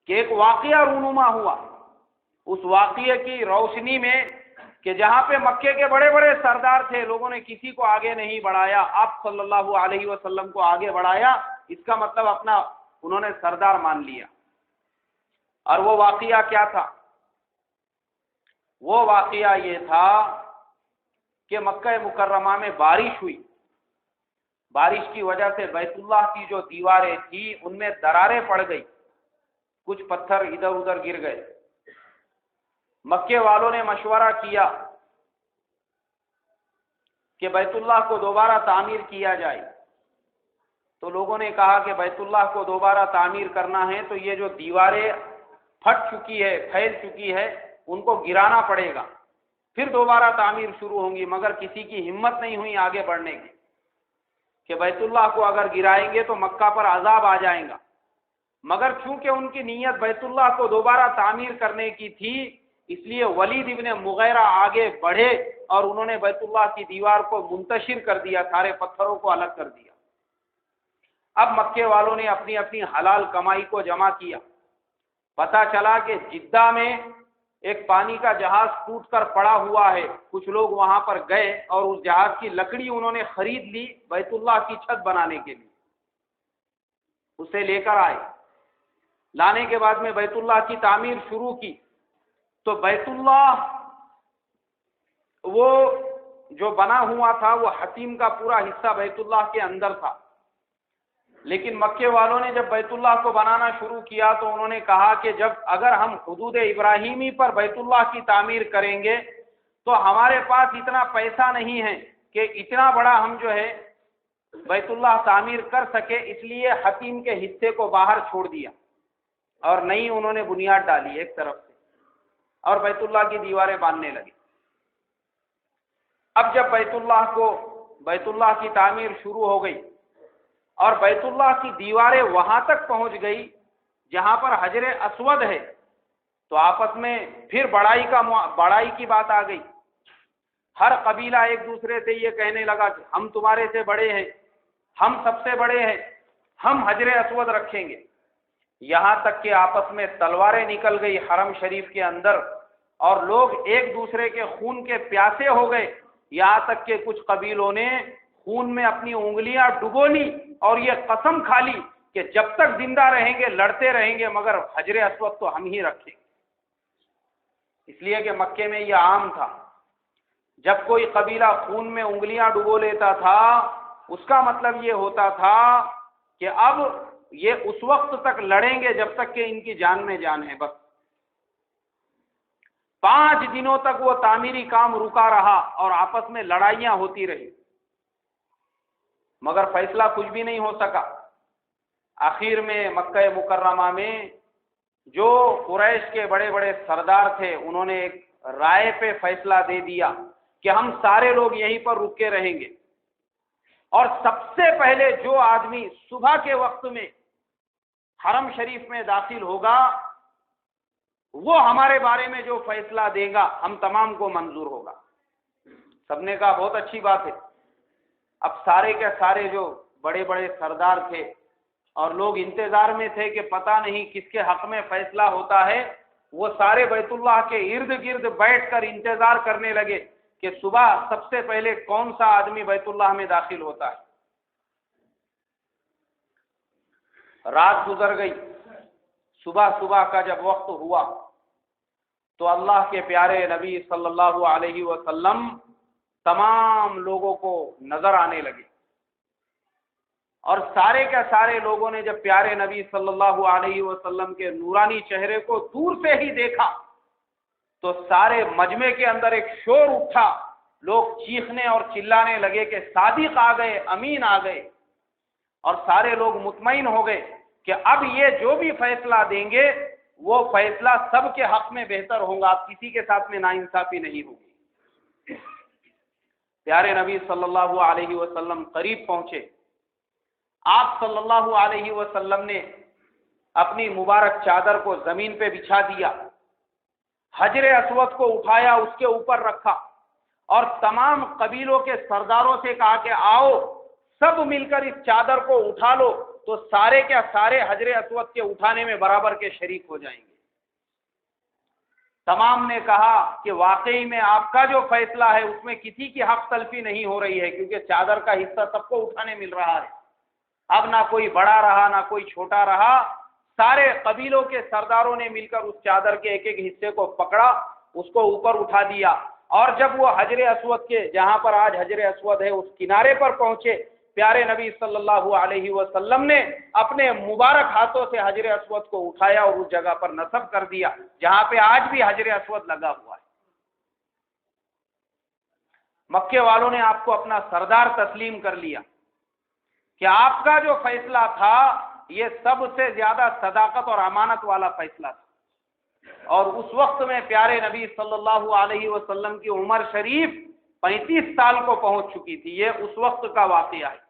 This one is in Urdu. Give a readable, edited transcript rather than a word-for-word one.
کہ ایک واقعہ رونما ہوا، اس واقعے کی روشنی میں کہ جہاں پہ مکے کے بڑے بڑے سردار تھے، لوگوں نے کسی کو آگے نہیں بڑھایا، آپ صلی اللہ علیہ وسلم کو آگے بڑھایا، اس کا مطلب اپنا انہوں نے سردار مان لیا۔ اور وہ واقعہ کیا تھا؟ وہ واقعہ یہ تھا کہ مکہ مکرمہ میں بارش ہوئی، بارش کی وجہ سے بیت اللہ کی جو دیواریں تھیں ان میں دراریں پڑ گئی، کچھ پتھر ادھر ادھر گر گئے۔ مکے والوں نے مشورہ کیا کہ بیت اللہ کو دوبارہ تعمیر کیا جائے، تو لوگوں نے کہا کہ بیت اللہ کو دوبارہ تعمیر کرنا ہے تو یہ جو دیواریں پھٹ چکی ہے، پھیل چکی ہے، ان کو گرانا پڑے گا، پھر دوبارہ تعمیر شروع ہوں گی۔ مگر کسی کی ہمت نہیں ہوئی آگے بڑھنے کی کہ بیت اللہ کو اگر گرائیں گے تو مکہ پر عذاب آ جائیں گا۔ مگر چونکہ ان کی نیت بیت اللہ کو دوبارہ تعمیر کرنے کی تھی، اس لیے ولید ابن مغیرہ آگے بڑھے اور انہوں نے بیت اللہ کی دیوار کو منتشر کر دیا، سارے پتھروں کو الگ کر دیا۔ اب مکے والوں نے اپنی اپنی حلال کمائی کو جمع کیا۔ پتہ چلا کہ جدہ میں ایک پانی کا جہاز ٹوٹ کر پڑا ہوا ہے، کچھ لوگ وہاں پر گئے اور اس جہاز کی لکڑی انہوں نے خرید لی بیت اللہ کی چھت بنانے کے لیے، اسے لے کر آئے۔ لانے کے بعد میں بیت اللہ کی تعمیر شروع کی تو بیت اللہ وہ جو بنا ہوا تھا وہ حتیم کا پورا حصہ بیت اللہ کے اندر تھا، لیکن مکے والوں نے جب بیت اللہ کو بنانا شروع کیا تو انہوں نے کہا کہ جب اگر ہم حدود ابراہیمی پر بیت اللہ کی تعمیر کریں گے تو ہمارے پاس اتنا پیسہ نہیں ہے کہ اتنا بڑا ہم جو ہے بیت اللہ تعمیر کر سکے، اس لیے حتیم کے حصے کو باہر چھوڑ دیا اور نئی انہوں نے بنیاد ڈالی ایک طرف سے اور بیت اللہ کی دیواریں باندھنے لگے۔ اب جب بیت اللہ کی تعمیر شروع ہو گئی اور بیت اللہ کی دیواریں وہاں تک پہنچ گئی جہاں پر حجر اسود ہے، تو آپس میں پھر بڑائی کی بات آ گئی۔ ہر قبیلہ ایک دوسرے سے یہ کہنے لگا کہ ہم تمہارے سے بڑے ہیں، ہم سب سے بڑے ہیں، ہم حجر اسود رکھیں گے۔ یہاں تک کہ آپس میں تلواریں نکل گئی حرم شریف کے اندر اور لوگ ایک دوسرے کے خون کے پیاسے ہو گئے، یہاں تک کہ کچھ قبیلوں نے خون میں اپنی انگلیاں ڈبو لی اور یہ قسم کھا لی کہ جب تک زندہ رہیں گے لڑتے رہیں گے مگر حجر اسود تو ہم ہی رکھیں گے۔ اس لیے کہ مکے میں یہ عام تھا، جب کوئی قبیلہ خون میں انگلیاں ڈبو لیتا تھا اس کا مطلب یہ ہوتا تھا کہ اب یہ اس وقت تک لڑیں گے جب تک کہ ان کی جان میں جان ہے۔ بس 5 دنوں تک وہ تعمیری کام رکا رہا اور آپس میں لڑائیاں ہوتی رہی، مگر فیصلہ کچھ بھی نہیں ہو سکا۔ آخر میں مکہ مکرمہ میں جو قریش کے بڑے بڑے سردار تھے انہوں نے ایک رائے پہ فیصلہ دے دیا کہ ہم سارے لوگ یہیں پر رکے رہیں گے، اور سب سے پہلے جو آدمی صبح کے وقت میں حرم شریف میں داخل ہوگا وہ ہمارے بارے میں جو فیصلہ دے گا ہم تمام کو منظور ہوگا۔ سب نے کہا بہت اچھی بات ہے۔ اب سارے کے سارے جو بڑے بڑے سردار تھے اور لوگ انتظار میں تھے کہ پتہ نہیں کس کے حق میں فیصلہ ہوتا ہے، وہ سارے بیت اللہ کے ارد گرد بیٹھ کر انتظار کرنے لگے کہ صبح سب سے پہلے کون سا آدمی بیت اللہ میں داخل ہوتا ہے۔ رات گزر گئی، صبح کا جب وقت ہوا تو اللہ کے پیارے نبی صلی اللہ علیہ وسلم تمام لوگوں کو نظر آنے لگے، اور سارے کے سارے لوگوں نے جب پیارے نبی صلی اللہ علیہ وسلم کے نورانی چہرے کو دور سے ہی دیکھا تو سارے مجمع کے اندر ایک شور اٹھا، لوگ چیخنے اور چلانے لگے کہ صادق آ گئے، امین آ گئے، اور سارے لوگ مطمئن ہو گئے کہ اب یہ جو بھی فیصلہ دیں گے وہ فیصلہ سب کے حق میں بہتر ہوگا، کسی کے ساتھ میں ناانصافی نہیں ہوگی۔ پیارے نبی صلی اللہ علیہ وسلم قریب پہنچے، آپ صلی اللہ علیہ وسلم نے اپنی مبارک چادر کو زمین پہ بچھا دیا، حجر اسود کو اٹھایا، اس کے اوپر رکھا، اور تمام قبیلوں کے سرداروں سے کہا کہ آؤ سب مل کر اس چادر کو اٹھا لو تو سارے کیا سارے حجر اسود کے اٹھانے میں برابر کے شریک ہو جائیں گے۔ تمام نے کہا کہ واقعی میں آپ کا جو فیصلہ ہے اس میں کسی کی حق تلفی نہیں ہو رہی ہے، کیونکہ چادر کا حصہ سب کو اٹھانے مل رہا ہے۔ اب نہ کوئی بڑا رہا نہ کوئی چھوٹا رہا، سارے قبیلوں کے سرداروں نے مل کر اس چادر کے ایک ایک حصے کو پکڑا، اس کو اوپر اٹھا دیا، اور جب وہ حجر اسود کے جہاں پر آج حجر اسود ہے اس کنارے پر پہنچے، پیارے نبی صلی اللہ علیہ وسلم نے اپنے مبارک ہاتھوں سے حجر اسود کو اٹھایا اور اس جگہ پر نصب کر دیا جہاں پہ آج بھی حجر اسود لگا ہوا ہے۔ مکے والوں نے آپ کو اپنا سردار تسلیم کر لیا کہ آپ کا جو فیصلہ تھا یہ سب سے زیادہ صداقت اور امانت والا فیصلہ تھا۔ اور اس وقت میں پیارے نبی صلی اللہ علیہ وسلم کی عمر شریف 35 سال کو پہنچ چکی تھی۔ یہ اس وقت کا واقعہ ہے۔